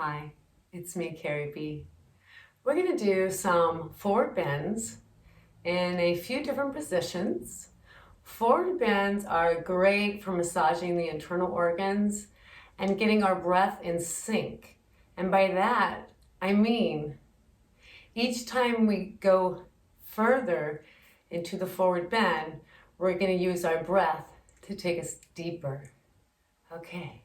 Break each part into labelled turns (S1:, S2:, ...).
S1: Hi, it's me, Carrie B. We're going to do some forward bends in a few different positions. Forward bends are great for massaging the internal organs and getting our breath in sync. And by that, I mean each time we go further into the forward bend, we're going to use our breath to take us deeper. Okay.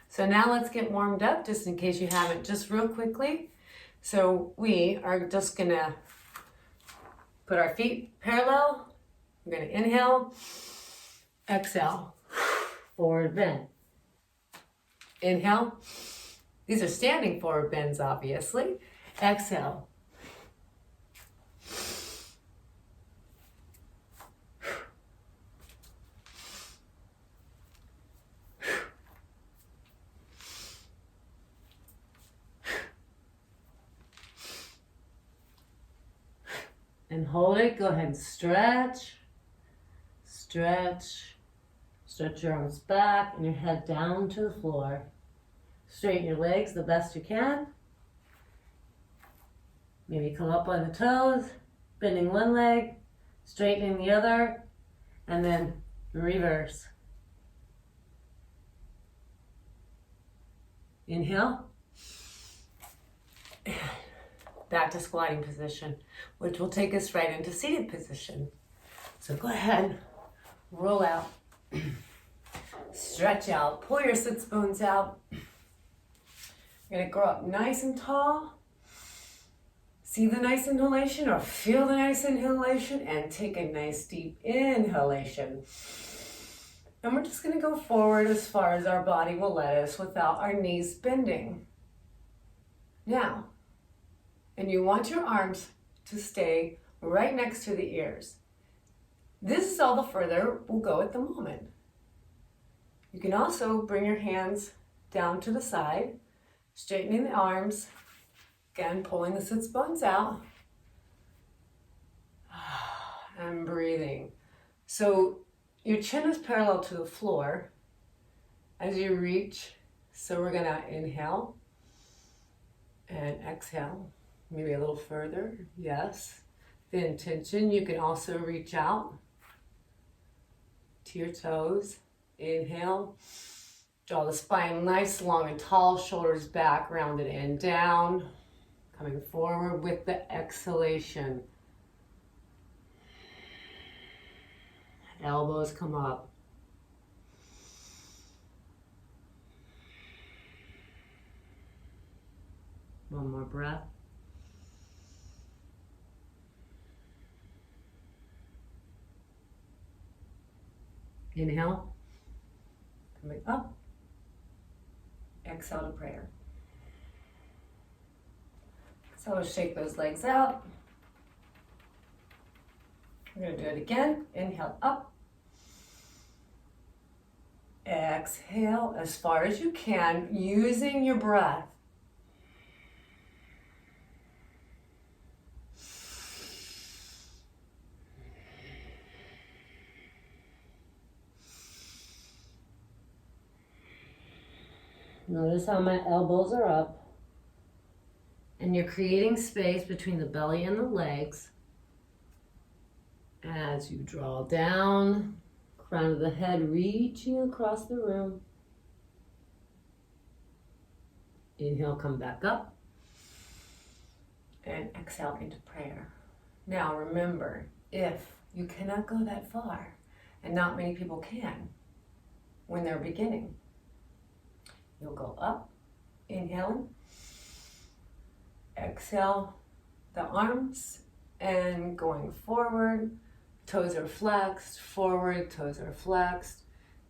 S1: So now let's get warmed up, just in case you haven't, just real quickly. So we are just gonna put our feet parallel. We're gonna inhale, exhale, forward bend. Inhale. These are standing forward bends, obviously. Exhale. And hold it. Go ahead and stretch. Stretch. Stretch your arms back and your head down to the floor. Straighten your legs the best you can. Maybe come up on the toes, bending one leg, straightening the other, and then reverse. Inhale. Back to squatting position, which will take us right into seated position. So go ahead, roll out, stretch out, pull your sits bones out. You're gonna grow up nice and tall. See the nice inhalation or feel the nice inhalation and take a nice deep inhalation. And we're just gonna go forward as far as our body will let us without our knees bending. Now, and you want your arms to stay right next to the ears. This is all the further we'll go at the moment. You can also bring your hands down to the side, straightening the arms, again, pulling the sits bones out, and breathing. So your chin is parallel to the floor as you reach. So we're gonna inhale and exhale. Maybe a little further, yes. The intention, you can also reach out to your toes. Inhale, draw the spine nice, long and tall, shoulders back, rounded and down. Coming forward with the exhalation. Elbows come up. One more breath. Inhale, coming up, exhale to prayer. So shake those legs out. We're gonna do it again. Inhale up, exhale as far as you can, using your breath. Notice how my elbows are up. And you're creating space between the belly and the legs. As you draw down, crown of the head reaching across the room. Inhale, come back up. And exhale into prayer. Now remember, if you cannot go that far, and not many people can when they're beginning, you'll go up, inhaling, exhale the arms, and going forward, toes are flexed, forward, toes are flexed.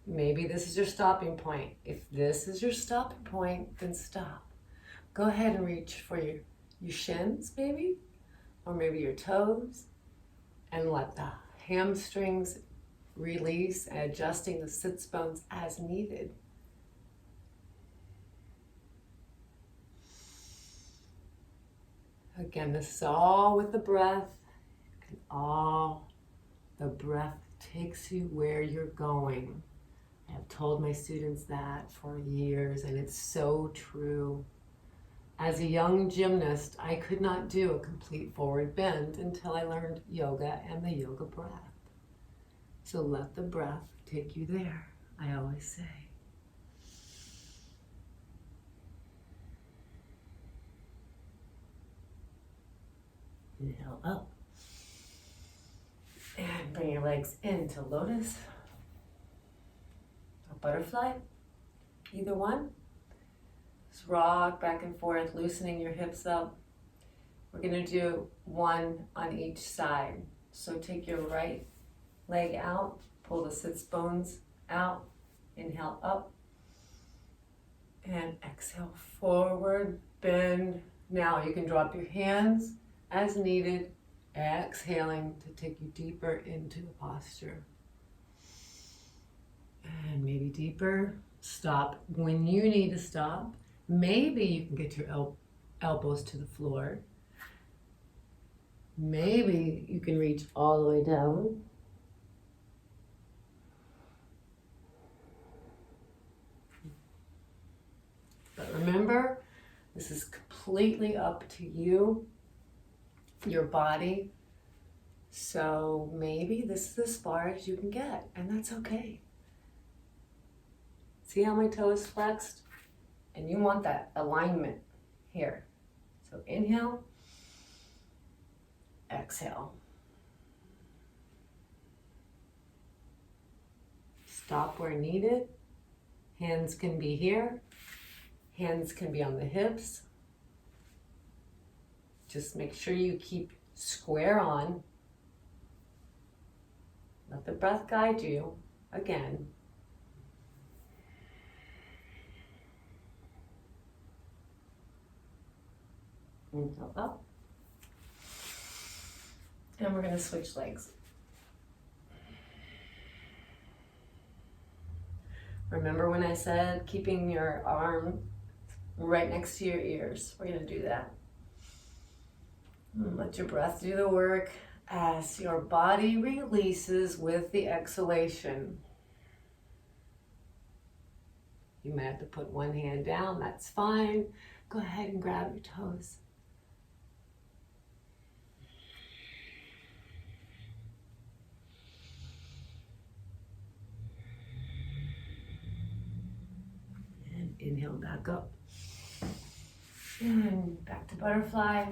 S1: Maybe this is your stopping point. If this is your stopping point, then stop. Go ahead and reach for your shins maybe, or maybe your toes, and let the hamstrings release, adjusting the sits bones as needed. Again, this is all with the breath, and all the breath takes you where you're going. I have told my students that for years, and it's so true. As a young gymnast, I could not do a complete forward bend until I learned yoga and the yoga breath. So let the breath take you there, I always say. Inhale up. And bring your legs into lotus or butterfly, either one. Just rock back and forth, loosening your hips up. We're gonna do one on each side. So take your right leg out, pull the sits bones out, inhale up, and exhale forward, bend. Now you can drop your hands as needed, exhaling to take you deeper into the posture. And maybe deeper, stop when you need to stop. Maybe you can get your elbows to the floor. Maybe you can reach all the way down. But remember, this is completely up to you, your body. So maybe this is as far as you can get, and that's okay. See how my toe is flexed? And you want that alignment here. So inhale, exhale. Stop where needed. Hands can be here. Hands can be on the hips. Just make sure you keep square on. Let the breath guide you. Again. Inhale up. And we're going to switch legs. Remember when I said keeping your arm right next to your ears? We're going to do that. And let your breath do the work as your body releases with the exhalation. You might have to put one hand down, that's fine. Go ahead and grab your toes. And inhale back up. And back to butterfly.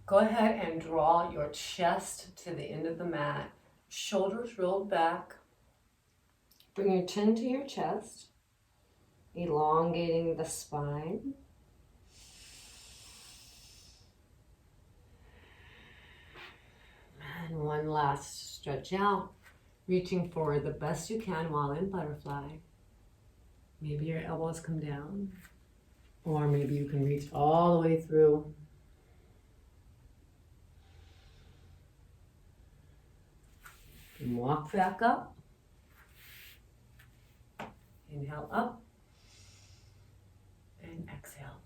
S1: Go ahead and draw your chest to the end of the mat. Shoulders rolled back. Bring your chin to your chest, elongating the spine. And one last stretch out, reaching forward the best you can while in butterfly. Maybe your elbows come down, or maybe you can reach all the way through. And walk back up. Inhale up and exhale.